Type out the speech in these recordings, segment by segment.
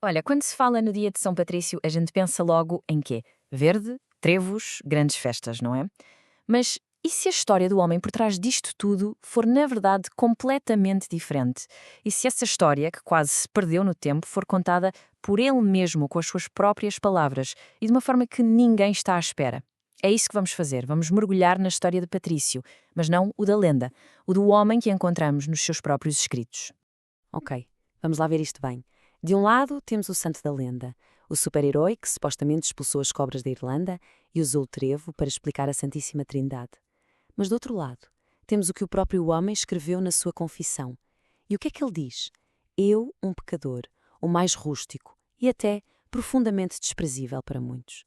Olha, quando se fala no dia de São Patrício, a gente pensa logo em quê? Verde, trevos, grandes festas, não é? Mas e se a história do homem por trás disto tudo for, na verdade, completamente diferente? E se essa história, que quase se perdeu no tempo, for contada por ele mesmo, com as suas próprias palavras e de uma forma que ninguém está à espera? É isso que vamos fazer. Vamos mergulhar na história de Patrício, mas não o da lenda, o do homem que encontramos nos seus próprios escritos. Ok, vamos lá ver isto bem. De um lado, temos o santo da lenda, o super-herói que supostamente expulsou as cobras da Irlanda e usou o trevo para explicar a Santíssima Trindade. Mas do outro lado, temos o que o próprio homem escreveu na sua confissão. E o que é que ele diz? Eu, um pecador, o mais rústico e até profundamente desprezível para muitos.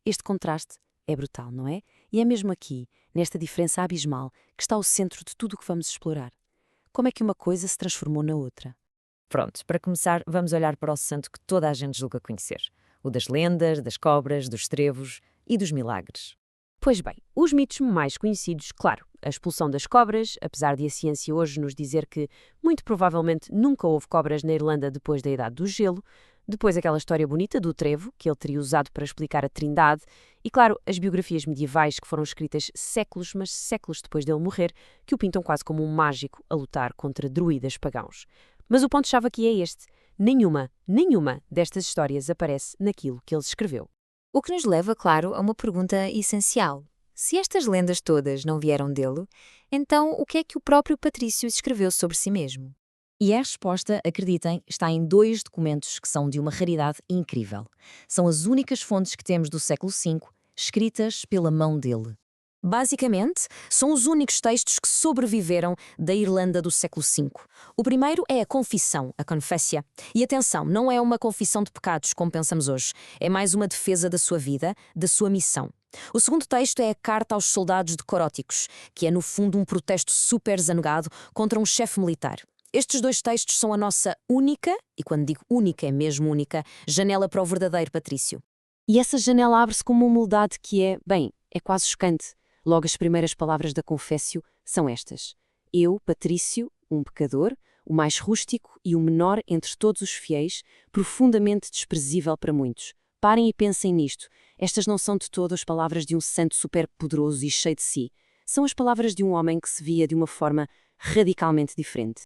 Este contraste é brutal, não é? E é mesmo aqui, nesta diferença abismal, que está o centro de tudo o que vamos explorar. Como é que uma coisa se transformou na outra? Pronto, para começar, vamos olhar para o santo que toda a gente julga conhecer. O das lendas, das cobras, dos trevos e dos milagres. Pois bem, os mitos mais conhecidos, claro, a expulsão das cobras, apesar de a ciência hoje nos dizer que muito provavelmente nunca houve cobras na Irlanda depois da Idade do Gelo, depois aquela história bonita do trevo, que ele teria usado para explicar a Trindade, e claro, as biografias medievais que foram escritas séculos, mas séculos depois dele morrer, que o pintam quase como um mágico a lutar contra druidas pagãos. Mas o ponto-chave aqui é este: nenhuma destas histórias aparece naquilo que ele escreveu. O que nos leva, claro, a uma pergunta essencial. Se estas lendas todas não vieram dele, então o que é que o próprio Patrício escreveu sobre si mesmo? E a resposta, acreditem, está em dois documentos que são de uma raridade incrível. São as únicas fontes que temos do século V, escritas pela mão dele. Basicamente, são os únicos textos que sobreviveram da Irlanda do século V. O primeiro é a Confissão, a Confessia. E atenção, não é uma confissão de pecados, como pensamos hoje. É mais uma defesa da sua vida, da sua missão. O segundo texto é a Carta aos Soldados de Coróticos, que é no fundo um protesto super zanegado contra um chefe militar. Estes dois textos são a nossa única, e quando digo única é mesmo única, janela para o verdadeiro Patrício. E essa janela abre-se com uma humildade que é quase chocante. Logo, as primeiras palavras da Confessio são estas: Eu, Patrício, um pecador, o mais rústico e o menor entre todos os fiéis, profundamente desprezível para muitos. Parem e pensem nisto. Estas não são de todo as palavras de um santo superpoderoso e cheio de si. São as palavras de um homem que se via de uma forma radicalmente diferente.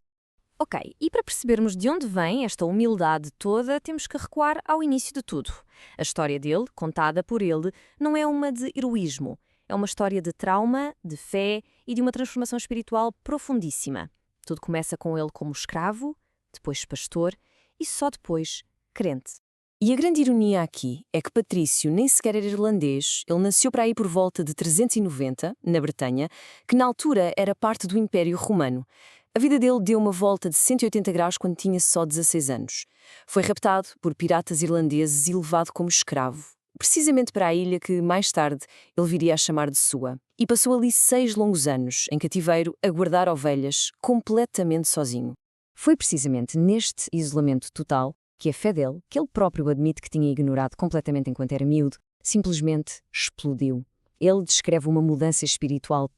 Ok, e para percebermos de onde vem esta humildade toda, temos que recuar ao início de tudo. A história dele, contada por ele, não é uma de heroísmo. É uma história de trauma, de fé e de uma transformação espiritual profundíssima. Tudo começa com ele como escravo, depois pastor e só depois crente. E a grande ironia aqui é que Patrício nem sequer era irlandês, ele nasceu para aí por volta de 390, na Bretanha, que na altura era parte do Império Romano. A vida dele deu uma volta de 180 graus quando tinha só 16 anos. Foi raptado por piratas irlandeses e levado como escravo, precisamente para a ilha que, mais tarde, ele viria a chamar de sua. E passou ali 6 longos anos, em cativeiro, a guardar ovelhas, completamente sozinho. Foi precisamente neste isolamento total que a fé dele, que ele próprio admite que tinha ignorado completamente enquanto era miúdo, simplesmente explodiu. Ele descreve uma mudança espiritual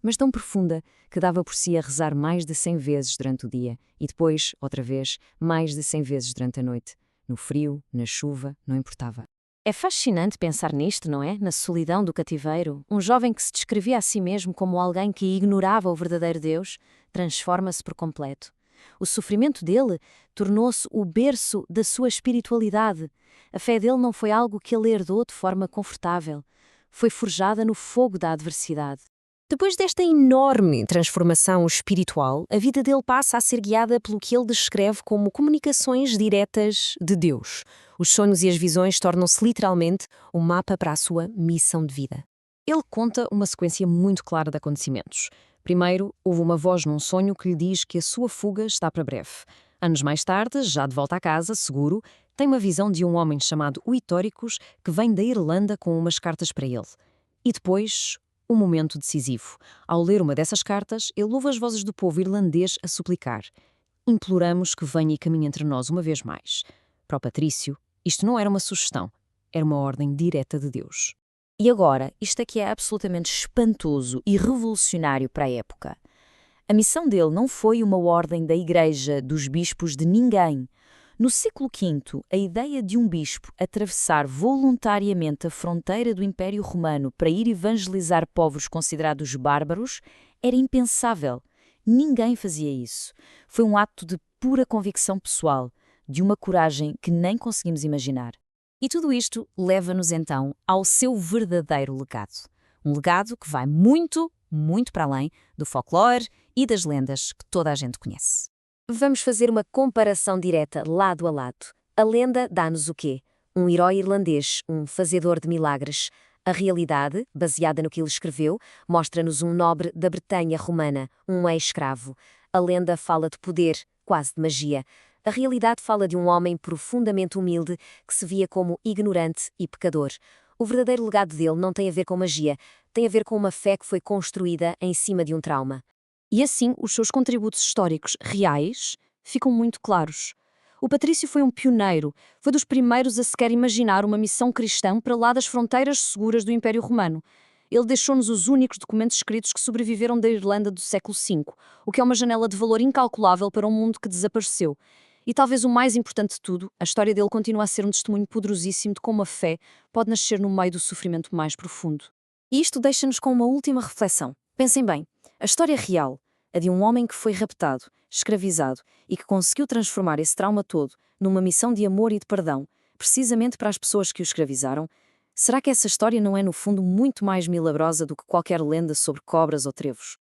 mas tão profunda, que dava por si a rezar mais de 100 vezes durante o dia e depois, outra vez, mais de 100 vezes durante a noite. No frio, na chuva, não importava. É fascinante pensar nisto, não é? Na solidão do cativeiro. Um jovem que se descrevia a si mesmo como alguém que ignorava o verdadeiro Deus, transforma-se por completo. O sofrimento dele tornou-se o berço da sua espiritualidade. A fé dele não foi algo que ele herdou de forma confortável. Foi forjada no fogo da adversidade. Depois desta enorme transformação espiritual, a vida dele passa a ser guiada pelo que ele descreve como comunicações diretas de Deus. Os sonhos e as visões tornam-se literalmente um mapa para a sua missão de vida. Ele conta uma sequência muito clara de acontecimentos. Primeiro, houve uma voz num sonho que lhe diz que a sua fuga está para breve. Anos mais tarde, já de volta à casa, seguro, tem uma visão de um homem chamado Uitóricos que vem da Irlanda com umas cartas para ele. E depois, um momento decisivo. Ao ler uma dessas cartas, ele ouve as vozes do povo irlandês a suplicar: imploramos que venha e caminhe entre nós uma vez mais. Para o Patrício, isto não era uma sugestão, era uma ordem direta de Deus. E agora, isto aqui é absolutamente espantoso e revolucionário para a época. A missão dele não foi uma ordem da igreja, dos bispos, de ninguém. No século V, a ideia de um bispo atravessar voluntariamente a fronteira do Império Romano para ir evangelizar povos considerados bárbaros era impensável. Ninguém fazia isso. Foi um ato de pura convicção pessoal, de uma coragem que nem conseguimos imaginar. E tudo isto leva-nos então ao seu verdadeiro legado. Um legado que vai muito, muito para além do folclore e das lendas que toda a gente conhece. Vamos fazer uma comparação direta, lado a lado. A lenda dá-nos o quê? Um herói irlandês, um fazedor de milagres. A realidade, baseada no que ele escreveu, mostra-nos um nobre da Bretanha romana, um ex-escravo. A lenda fala de poder, quase de magia. A realidade fala de um homem profundamente humilde que se via como ignorante e pecador. O verdadeiro legado dele não tem a ver com magia, tem a ver com uma fé que foi construída em cima de um trauma. E assim, os seus contributos históricos reais ficam muito claros. O Patrício foi um pioneiro, foi dos primeiros a sequer imaginar uma missão cristã para lá das fronteiras seguras do Império Romano. Ele deixou-nos os únicos documentos escritos que sobreviveram da Irlanda do século V, o que é uma janela de valor incalculável para um mundo que desapareceu. E talvez o mais importante de tudo, a história dele continua a ser um testemunho poderosíssimo de como a fé pode nascer no meio do sofrimento mais profundo. E isto deixa-nos com uma última reflexão. Pensem bem, a história real, a de um homem que foi raptado, escravizado e que conseguiu transformar esse trauma todo numa missão de amor e de perdão, precisamente para as pessoas que o escravizaram, será que essa história não é no fundo muito mais milagrosa do que qualquer lenda sobre cobras ou trevos?